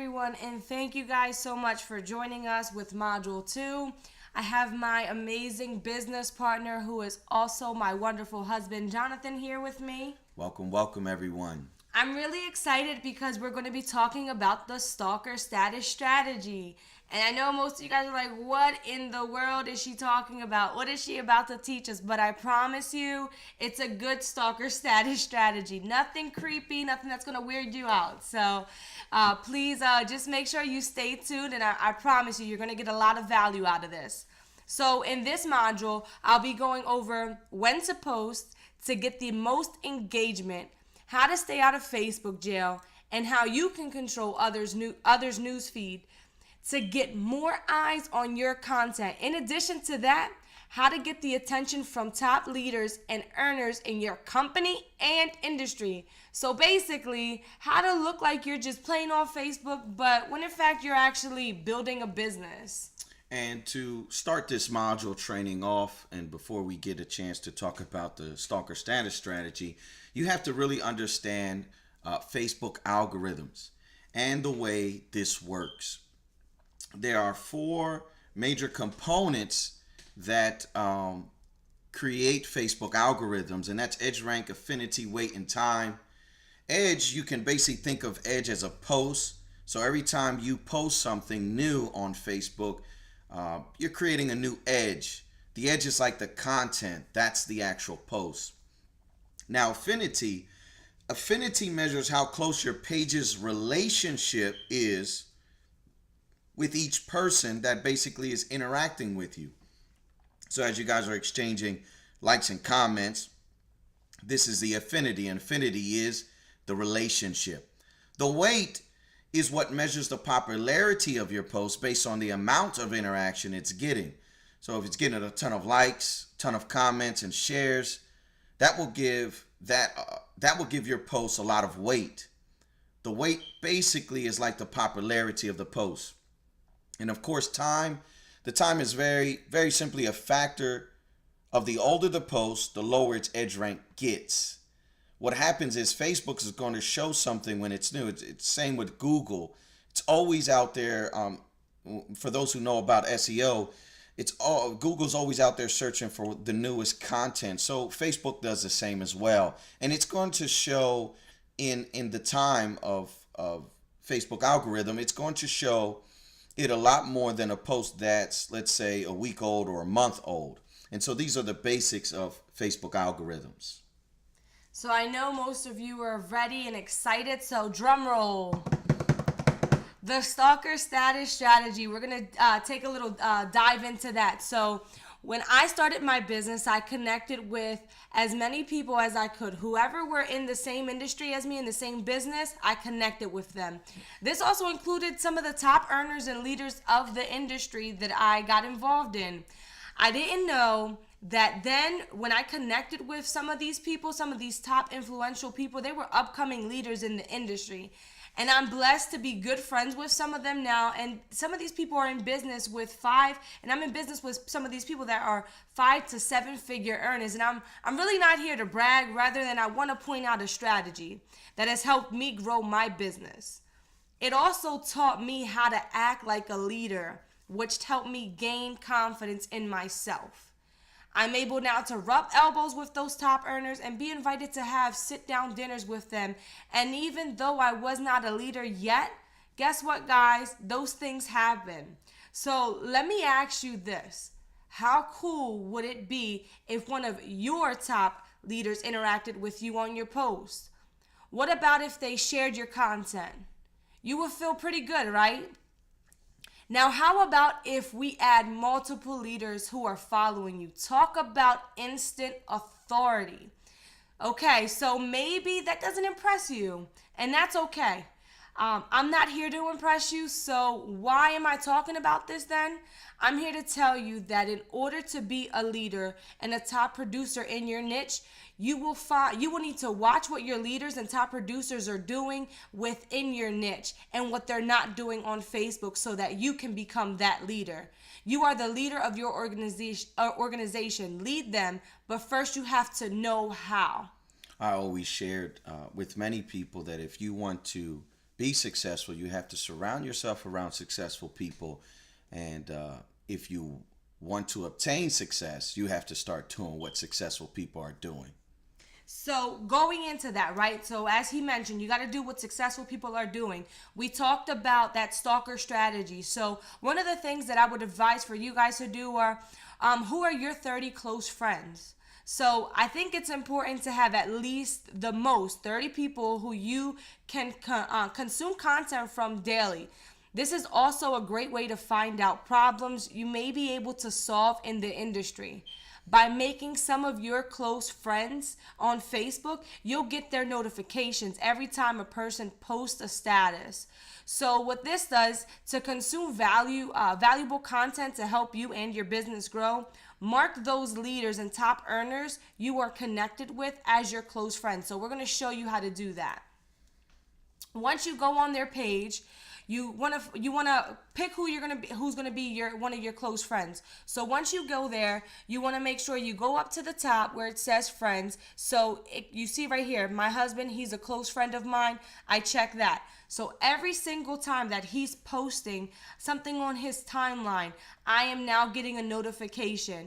everyone, and thank you guys so much for joining us with Module 2. I have my amazing business partner, who is also my wonderful husband, Jonathan, here with me. Welcome, welcome, everyone. I'm really excited because we're going to be talking about the stalker status strategy. And I know most of you guys are like, what in the world is she talking about? What is she about to teach us? But I promise you, it's a good stalker status strategy. Nothing creepy, nothing that's going to weird you out. So please just make sure you stay tuned, and I promise you, you're going to get a lot of value out of this. So in this module, I'll be going over when to post to get the most engagement, how to stay out of Facebook jail, and how you can control others' news feed to get more eyes on your content. In addition to that, how to get the attention from top leaders and earners in your company and industry. So basically, how to look like you're just playing on Facebook, but when in fact you're actually building a business. And to start this module training off, and before we get a chance to talk about the stalker status strategy, you have to really understand Facebook algorithms and the way this works. There are four major components that create Facebook algorithms, and that's edge rank, affinity, weight, and time. Edge, you can basically think of edge as a post. So every time you post something new on Facebook, you're creating a new edge. The edge is like the content. That's the actual post. Now, affinity measures how close your page's relationship is with each person that basically is interacting with you. So as you guys are exchanging likes and comments, this is the affinity, and affinity is the relationship. The weight is what measures the popularity of your post based on the amount of interaction it's getting. So if it's getting a ton of likes, ton of comments and shares, that will give your post a lot of weight. The weight basically is like the popularity of the post. And of course, time. The time is very, very simply a factor of the older the post, the lower its edge rank gets. What happens is Facebook is going to show something when it's new. It's same with Google. It's always out there. For those who know about SEO, Google's always out there searching for the newest content. So Facebook does the same as well, and it's going to show in the time of Facebook algorithm. It's going to show it a lot more than a post that's, let's say, a week old or a month old. And so these are the basics of Facebook algorithms. So I know most of you are ready and excited, so drum roll. The stalker status strategy, we're going to take a little dive into that. So when I started my business, I connected with as many people as I could. Whoever were in the same industry as me, in the same business, I connected with them. This also included some of the top earners and leaders of the industry that I got involved in. I didn't know that then when I connected with some of these people, some of these top influential people, they were upcoming leaders in the industry. And I'm blessed to be good friends with some of them now. And some of these people are in business with and I'm in business with some of these people that are 5 to 7 figure earners. And I'm really not here to brag, rather than I want to point out a strategy that has helped me grow my business. It also taught me how to act like a leader, which helped me gain confidence in myself. I'm able now to rub elbows with those top earners and be invited to have sit-down dinners with them. And even though I was not a leader yet, guess what, guys? Those things happen. So let me ask you this. How cool would it be if one of your top leaders interacted with you on your post? What about if they shared your content? You would feel pretty good, right? Now, how about if we add multiple leaders who are following you? Talk about instant authority. Okay, so maybe that doesn't impress you, and that's okay. I'm not here to impress you, so why am I talking about this then? I'm here to tell you that in order to be a leader and a top producer in your niche, you will need to watch what your leaders and top producers are doing within your niche and what they're not doing on Facebook, so that you can become that leader. You are the leader of your organization. Lead them, but first you have to know how. I always shared with many people that if you want to be successful, you have to surround yourself around successful people. And if you want to obtain success, you have to start doing what successful people are doing. So going into that, right? So as he mentioned, you got to do what successful people are doing. We talked about that stalker strategy. So one of the things that I would advise for you guys to do are, who are your 30 close friends? So I think it's important to have at least the most 30 people who you can consume content from daily. This is also a great way to find out problems you may be able to solve in the industry. By making some of your close friends on Facebook, you'll get their notifications every time a person posts a status. So what this does to consume valuable content to help you and your business grow, mark those leaders and top earners you are connected with as your close friends. So we're going to show you how to do that. Once you go on their page, you want to pick who's gonna be one of your close friends. So once you go there, you want to make sure you go up to the top where it says friends. So you see right here, my husband, he's a close friend of mine. I check that. So every single time that he's posting something on his timeline, I am now getting a notification.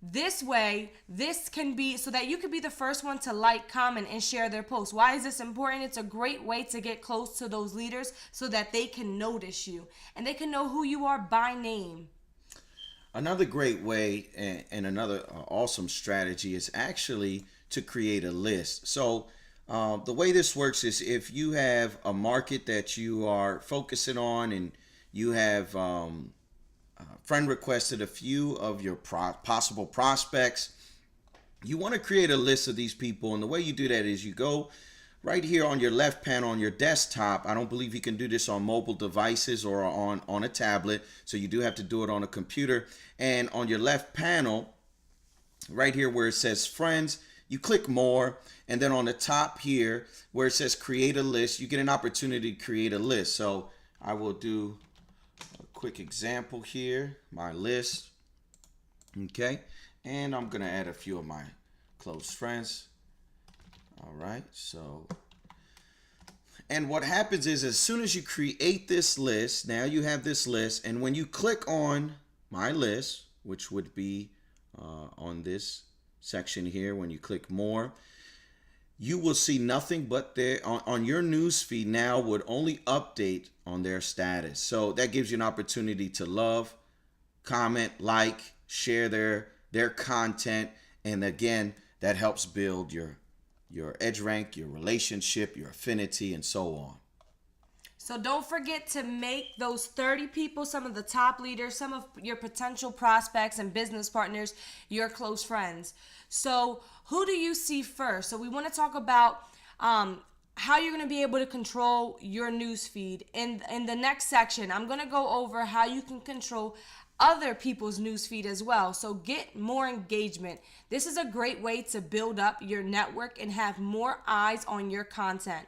This way, this can be so that you could be the first one to like, comment, and share their post. Why is this important? It's a great way to get close to those leaders so that they can notice you and they can know who you are by name. Another great way and another awesome strategy is actually to create a list. So the way this works is if you have a market that you are focusing on and you have friend requested a few of your possible prospects, you want to create a list of these people. And the way you do that is you go right here on your left panel on your desktop. I don't believe you can do this on mobile devices or on a tablet, so you do have to do it on a computer. And on your left panel right here where it says friends, you click more, and then on the top here where it says create a list, you get an opportunity to create a list. So I will do quick example here, my list. Okay, and I'm gonna add a few of my close friends. All right, so, and what happens is as soon as you create this list, now you have this list, and when you click on my list, which would be on this section here, when you click more, you will see nothing but their on your news feed now would only update on their status. So that gives you an opportunity to love, comment, like, share their content, and again, that helps build your edge rank, your relationship, your affinity, and so on. So don't forget to make those 30 people, some of the top leaders, some of your potential prospects and business partners, your close friends. So who do you see first? So we want to talk about how you're going to be able to control your news feed. In the next section, I'm going to go over how you can control other people's news feed as well. So get more engagement. This is a great way to build up your network and have more eyes on your content.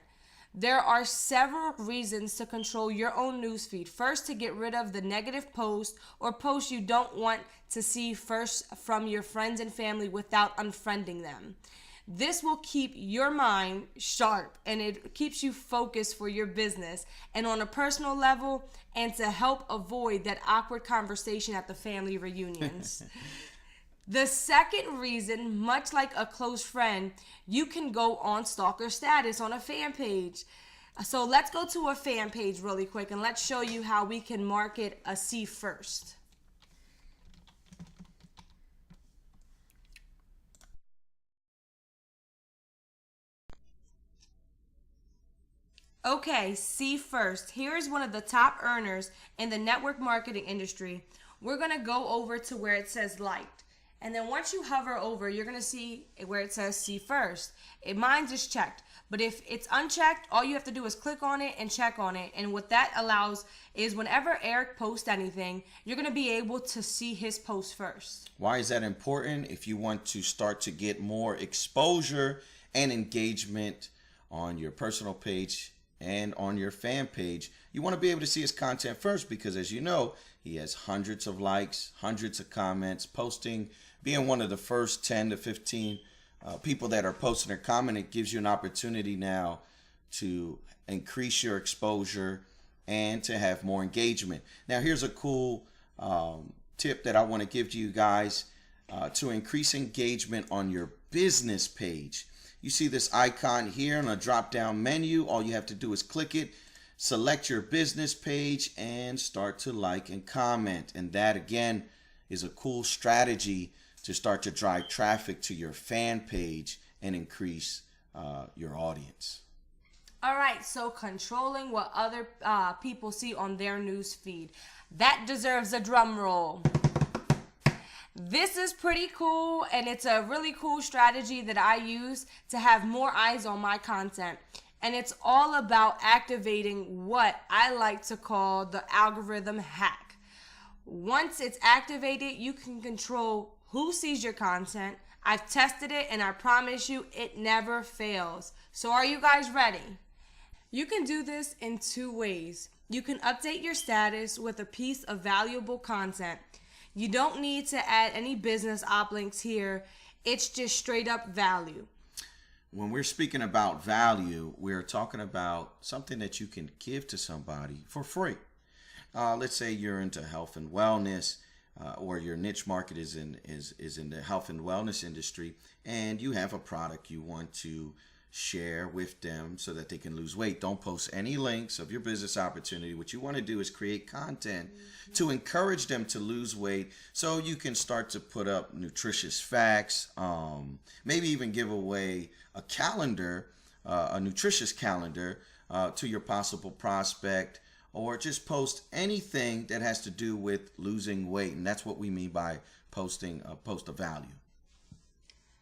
There are several reasons to control your own newsfeed. First, to get rid of the negative posts or posts you don't want to see first from your friends and family without unfriending them. This will keep your mind sharp and it keeps you focused for your business and on a personal level, and to help avoid that awkward conversation at the family reunions. The second reason, much like a close friend, you can go on stalker status on a fan page. So let's go to a fan page really quick and let's show you how we can market a see first. Okay, see first. Here's one of the top earners in the network marketing industry. We're going to go over to where it says liked. And then once you hover over, you're going to see where it says see first. Mine's is checked. But if it's unchecked, all you have to do is click on it and check on it. And what that allows is whenever Eric posts anything, you're going to be able to see his post first. Why is that important? If you want to start to get more exposure and engagement on your personal page and on your fan page, you want to be able to see his content first, because as you know, he has hundreds of likes, hundreds of comments, posting, being one of the first 10 to 15 people that are posting or commenting. It gives you an opportunity now to increase your exposure, and to have more engagement. Now, here's a cool tip that I want to give to you guys to increase engagement on your business page. You see this icon here on a drop-down menu. All you have to do is click it, select your business page, and start to like and comment. And that, again, is a cool strategy to start to drive traffic to your fan page and increase your audience. All right, so controlling what other people see on their news feed. That deserves a drum roll. This is pretty cool, and it's a really cool strategy that I use to have more eyes on my content. And it's all about activating what I like to call the algorithm hack. Once it's activated, you can control who sees your content. I've tested it, and I promise you it never fails. So are you guys ready? You can do this in two ways. You can update your status with a piece of valuable content. You don't need to add any business op links here. It's just straight up value. When we're speaking about value, we're talking about something that you can give to somebody for free. Let's say you're into health and wellness, or your niche market is in the health and wellness industry, and you have a product you want to share with them so that they can lose weight. Don't post any links of your business opportunity. What you want to do is create content to encourage them to lose weight, so you can start to put up nutritious facts, maybe even give away a calendar, a nutritious calendar to your possible prospect, or just post anything that has to do with losing weight. And that's what we mean by posting a post of value.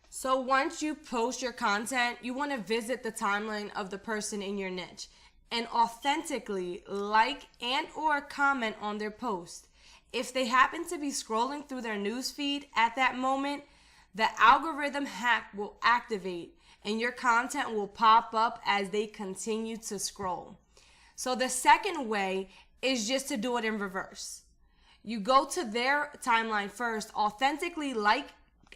So once you post your content, you want to visit the timeline of the person in your niche and authentically like and or comment on their post. If they happen to be scrolling through their news feed at that moment, the algorithm hack will activate and your content will pop up as they continue to scroll. So the second way is just to do it in reverse. You go to their timeline first, authentically like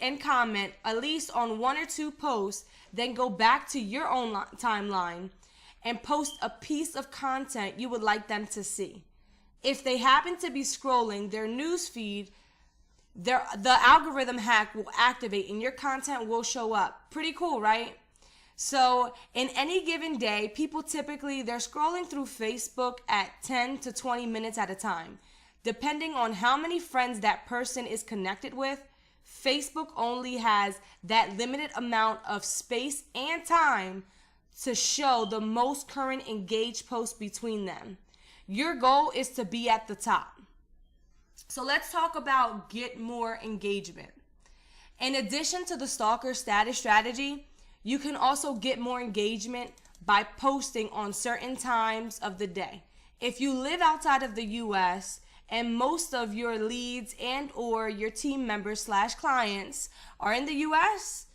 and comment at least on one or two posts, then go back to your own timeline and post a piece of content you would like them to see. If they happen to be scrolling their news feed, the algorithm hack will activate and your content will show up. Pretty cool, right? So in any given day, people typically, they're scrolling through Facebook at 10 to 20 minutes at a time. Depending on how many friends that person is connected with, Facebook only has that limited amount of space and time to show the most current engaged posts between them. Your goal is to be at the top. So let's talk about get more engagement. In addition to the stalker status strategy, you can also get more engagement by posting on certain times of the day. If you live outside of the US and most of your leads and or your team members / clients are in the US,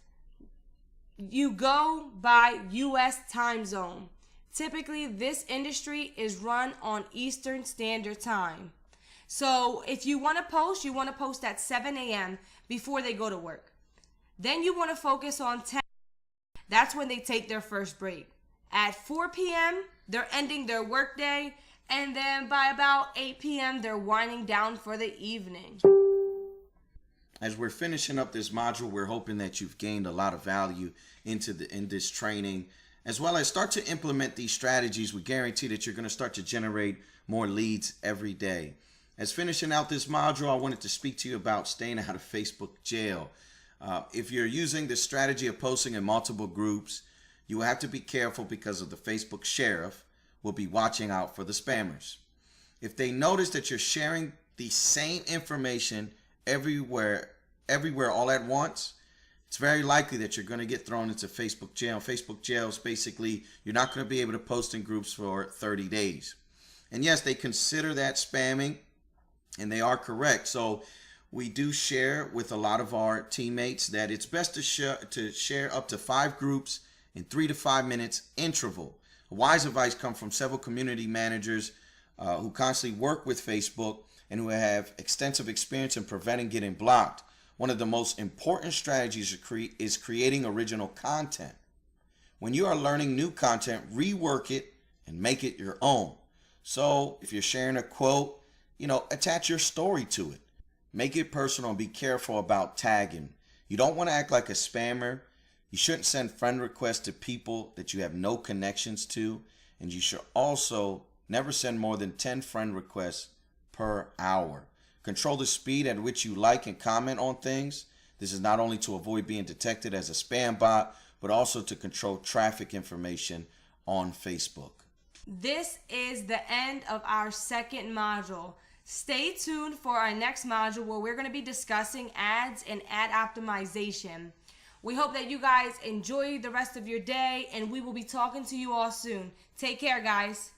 you go by US time zone. Typically, this industry is run on Eastern Standard Time. So if you want to post at 7 a.m. before they go to work. Then you want to focus on 10. That's when they take their first break. At 4 p.m., they're ending their workday. And then by about 8 p.m., they're winding down for the evening. As we're finishing up this module, we're hoping that you've gained a lot of value in this training, as well as start to implement these strategies. We guarantee that you're going to start to generate more leads every day. As finishing out this module, I wanted to speak to you about staying out of Facebook jail. If you're using the strategy of posting in multiple groups, you will have to be careful because of the Facebook sheriff will be watching out for the spammers. If they notice that you're sharing the same information everywhere all at once, it's very likely that you're going to get thrown into Facebook jail. Facebook jail is basically you're not going to be able to post in groups for 30 days. And yes, they consider that spamming, and they are correct. So we do share with a lot of our teammates that it's best to share up to 5 groups in 3 to 5 minutes interval. Wise advice comes from several community managers who constantly work with Facebook and who have extensive experience in preventing getting blocked. One of the most important strategies is creating original content. When you are learning new content, rework it and make it your own. So if you're sharing a quote, attach your story to it. Make it personal and be careful about tagging. You don't want to act like a spammer. You shouldn't send friend requests to people that you have no connections to. And you should also never send more than 10 friend requests per hour. Control the speed at which you like and comment on things. This is not only to avoid being detected as a spam bot, but also to control traffic information on Facebook. This is the end of our second module. Stay tuned for our next module where we're going to be discussing ads and ad optimization. We hope that you guys enjoy the rest of your day, and we will be talking to you all soon. Take care, guys.